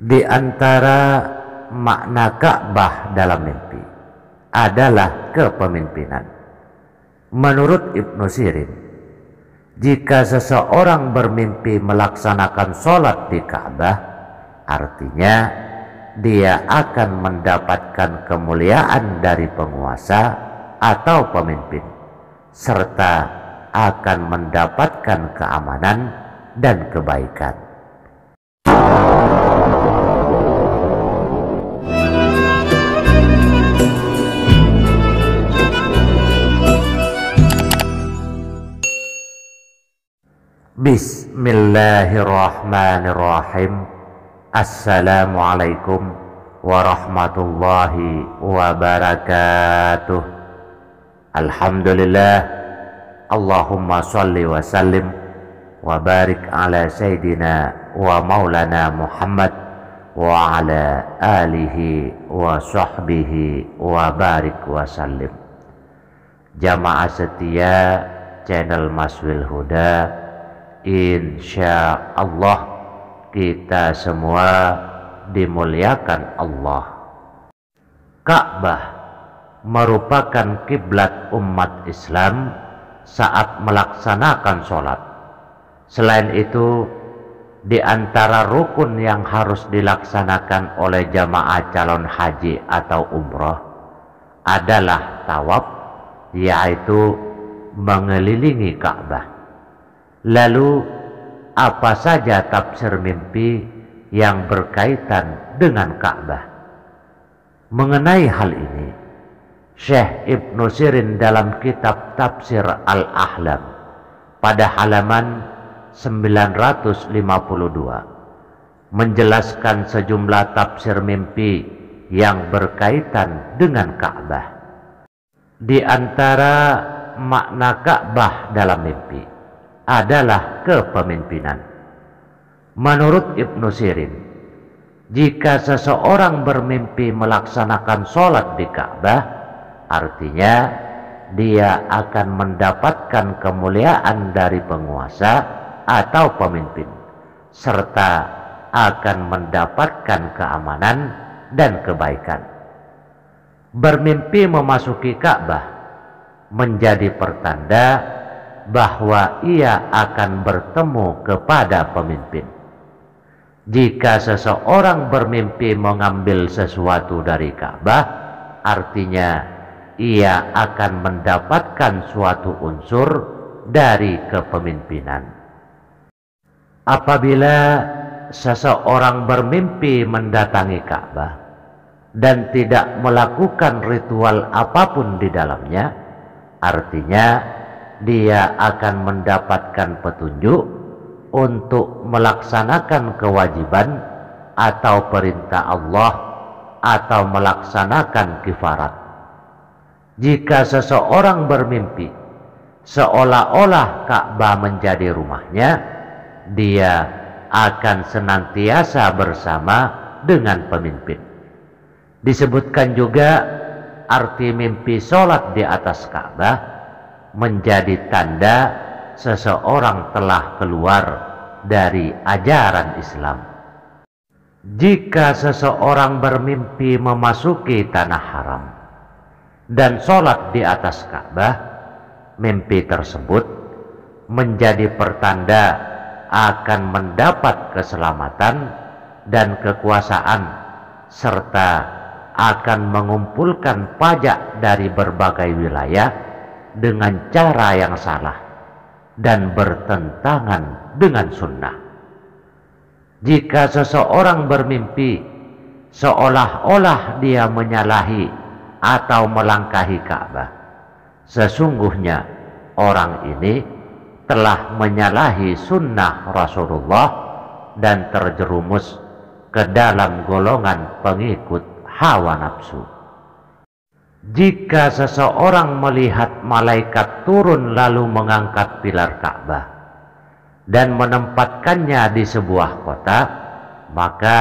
Di antara makna Ka'bah dalam mimpi adalah kepemimpinan. Menurut Ibnu Sirin, jika seseorang bermimpi melaksanakan sholat di Ka'bah, artinya dia akan mendapatkan kemuliaan dari penguasa atau pemimpin, serta akan mendapatkan keamanan dan kebaikan. Bismillahirrahmanirrahim. Assalamualaikum warahmatullahi wabarakatuh. Alhamdulillah, Allahumma salli wa sallim wa barik ala Sayyidina wa maulana Muhammad wa ala alihi wa sahbihi wa barik wa sallim. Jamaah setia channel Maswil Huda, insya Allah kita semua dimuliakan Allah. Ka'bah merupakan kiblat umat Islam saat melaksanakan sholat. Selain itu, di antara rukun yang harus dilaksanakan oleh jamaah calon haji atau umroh adalah tawaf, yaitu mengelilingi Ka'bah. Lalu apa saja tafsir mimpi yang berkaitan dengan Ka'bah? Mengenai hal ini, Syekh Ibnu Sirin dalam kitab Tafsir Al-Ahlam pada halaman 952 menjelaskan sejumlah tafsir mimpi yang berkaitan dengan Ka'bah. Di antara makna Ka'bah dalam mimpi adalah kepemimpinan. Menurut Ibnu Sirin, jika seseorang bermimpi melaksanakan sholat di Ka'bah, artinya dia akan mendapatkan kemuliaan dari penguasa atau pemimpin, serta akan mendapatkan keamanan dan kebaikan. Bermimpi memasuki Ka'bah menjadi pertanda bahwa ia akan bertemu kepada pemimpin. Jika seseorang bermimpi mengambil sesuatu dari Ka'bah, artinya ia akan mendapatkan suatu unsur dari kepemimpinan. Apabila seseorang bermimpi mendatangi Ka'bah dan tidak melakukan ritual apapun di dalamnya, artinya dia akan mendapatkan petunjuk untuk melaksanakan kewajiban atau perintah Allah atau melaksanakan kifarat. Jika seseorang bermimpi seolah-olah Ka'bah menjadi rumahnya, dia akan senantiasa bersama dengan pemimpin. Disebutkan juga arti mimpi sholat di atas Ka'bah menjadi tanda seseorang telah keluar dari ajaran Islam. Jika seseorang bermimpi memasuki tanah haram dan sholat di atas Ka'bah, mimpi tersebut menjadi pertanda akan mendapat keselamatan dan kekuasaan, serta akan mengumpulkan pajak dari berbagai wilayah dengan cara yang salah dan bertentangan dengan sunnah. Jika seseorang bermimpi seolah-olah dia menyalahi atau melangkahi Ka'bah, sesungguhnya orang ini telah menyalahi sunnah Rasulullah dan terjerumus ke dalam golongan pengikut hawa nafsu. Jika seseorang melihat malaikat turun lalu mengangkat pilar Ka'bah dan menempatkannya di sebuah kota, maka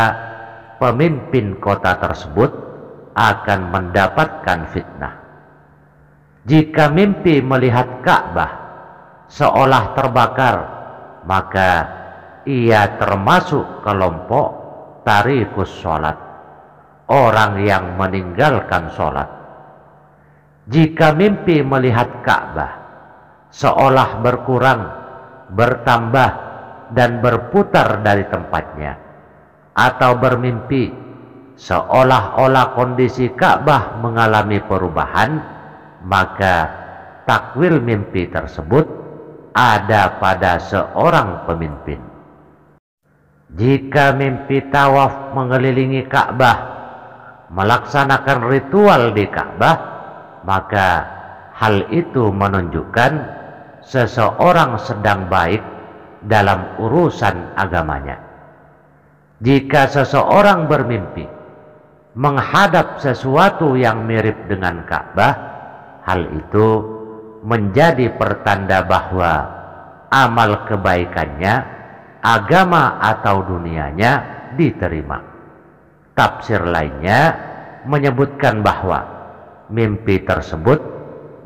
pemimpin kota tersebut akan mendapatkan fitnah. Jika mimpi melihat Ka'bah seolah terbakar, maka ia termasuk kelompok tarikus sholat, orang yang meninggalkan sholat. Jika mimpi melihat Ka'bah seolah berkurang, bertambah, dan berputar dari tempatnya, atau bermimpi seolah-olah kondisi Ka'bah mengalami perubahan, maka takwil mimpi tersebut ada pada seorang pemimpin. Jika mimpi tawaf mengelilingi Ka'bah, melaksanakan ritual di Ka'bah, maka hal itu menunjukkan seseorang sedang baik dalam urusan agamanya. Jika seseorang bermimpi menghadap sesuatu yang mirip dengan Ka'bah, hal itu menjadi pertanda bahwa amal kebaikannya, agama atau dunianya diterima. Tafsir lainnya menyebutkan bahwa mimpi tersebut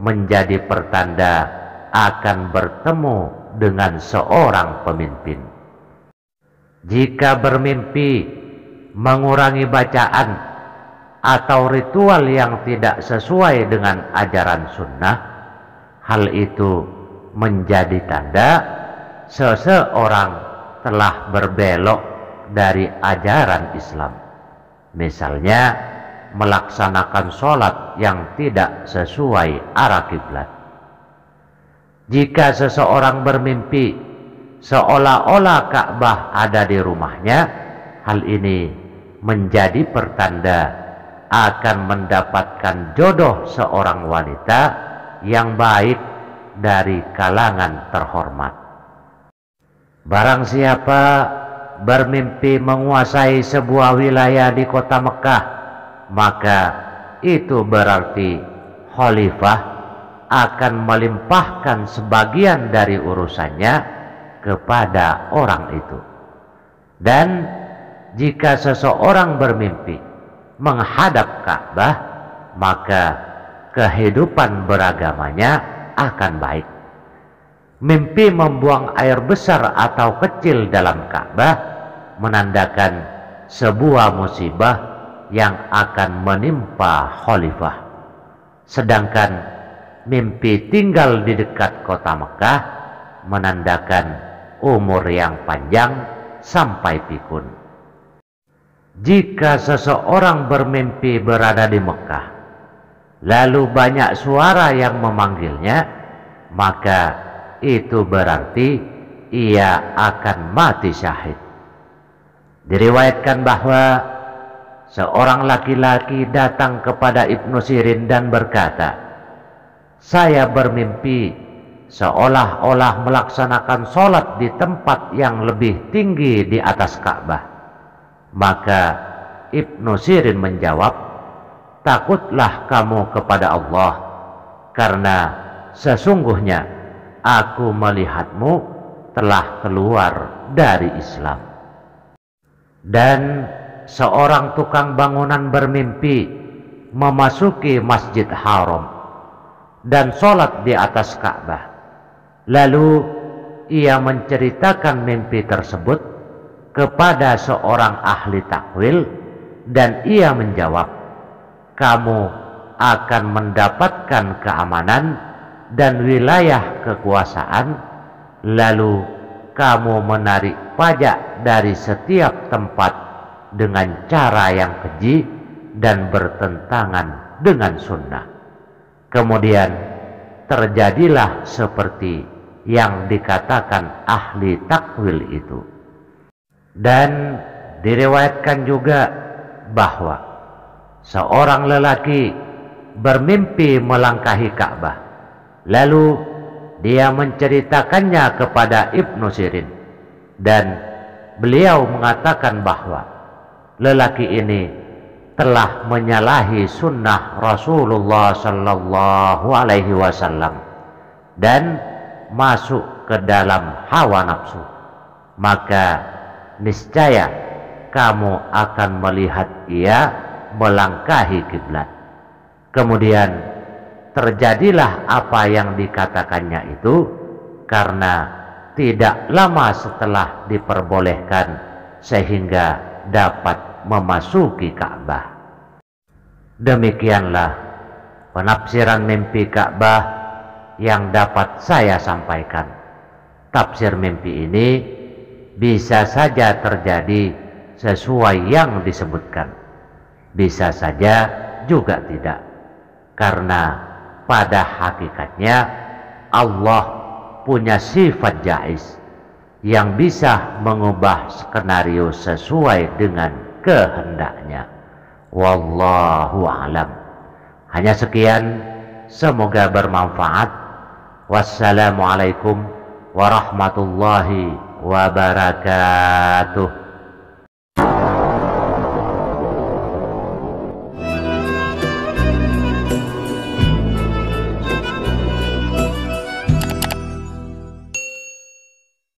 menjadi pertanda akan bertemu dengan seorang pemimpin. Jika bermimpi mengurangi bacaan atau ritual yang tidak sesuai dengan ajaran sunnah, hal itu menjadi tanda seseorang telah berbelok dari ajaran Islam. Misalnya melaksanakan sholat yang tidak sesuai arah kiblat. Jika seseorang bermimpi seolah-olah Ka'bah ada di rumahnya, hal ini menjadi pertanda akan mendapatkan jodoh seorang wanita yang baik dari kalangan terhormat. Barang siapa bermimpi menguasai sebuah wilayah di kota Mekah, maka itu berarti khalifah akan melimpahkan sebagian dari urusannya kepada orang itu. Dan jika seseorang bermimpi menghadap Ka'bah, maka kehidupan beragamanya akan baik. Mimpi membuang air besar atau kecil dalam Ka'bah menandakan sebuah musibah yang akan menimpa khalifah. Sedangkan mimpi tinggal di dekat kota Mekah menandakan umur yang panjang sampai pikun. Jika seseorang bermimpi berada di Mekah, lalu banyak suara yang memanggilnya, maka itu berarti ia akan mati syahid. Diriwayatkan bahwa seorang laki-laki datang kepada Ibnu Sirin dan berkata, "Saya bermimpi seolah-olah melaksanakan sholat di tempat yang lebih tinggi di atas Ka'bah." Maka Ibnu Sirin menjawab, "Takutlah kamu kepada Allah, karena sesungguhnya aku melihatmu telah keluar dari Islam." Dan seorang tukang bangunan bermimpi memasuki Masjid Haram dan sholat di atas Ka'bah. Lalu ia menceritakan mimpi tersebut kepada seorang ahli takwil, dan ia menjawab, "Kamu akan mendapatkan keamanan dan wilayah kekuasaan, lalu kamu menarik pajak dari setiap tempat dengan cara yang keji dan bertentangan dengan sunnah." Kemudian terjadilah seperti yang dikatakan ahli takwil itu. Dan diriwayatkan juga bahwa seorang lelaki bermimpi melangkahi Ka'bah. Lalu dia menceritakannya kepada Ibnu Sirin, dan beliau mengatakan bahwa lelaki ini telah menyalahi sunnah Rasulullah Sallallahu Alaihi Wasallam dan masuk ke dalam hawa nafsu. Maka niscaya kamu akan melihat ia melangkahi kiblat. Kemudian terjadilah apa yang dikatakannya itu, karena tidak lama setelah diperbolehkan sehingga dapat memasuki Ka'bah. Demikianlah penafsiran mimpi Ka'bah yang dapat saya sampaikan. Tafsir mimpi ini bisa saja terjadi sesuai yang disebutkan, bisa saja juga tidak, karena pada hakikatnya Allah punya sifat jaiz yang bisa mengubah skenario sesuai dengan kehendaknya. Wallahu a'lam. Hanya sekian, semoga bermanfaat. Wassalamualaikum warahmatullahi wabarakatuh.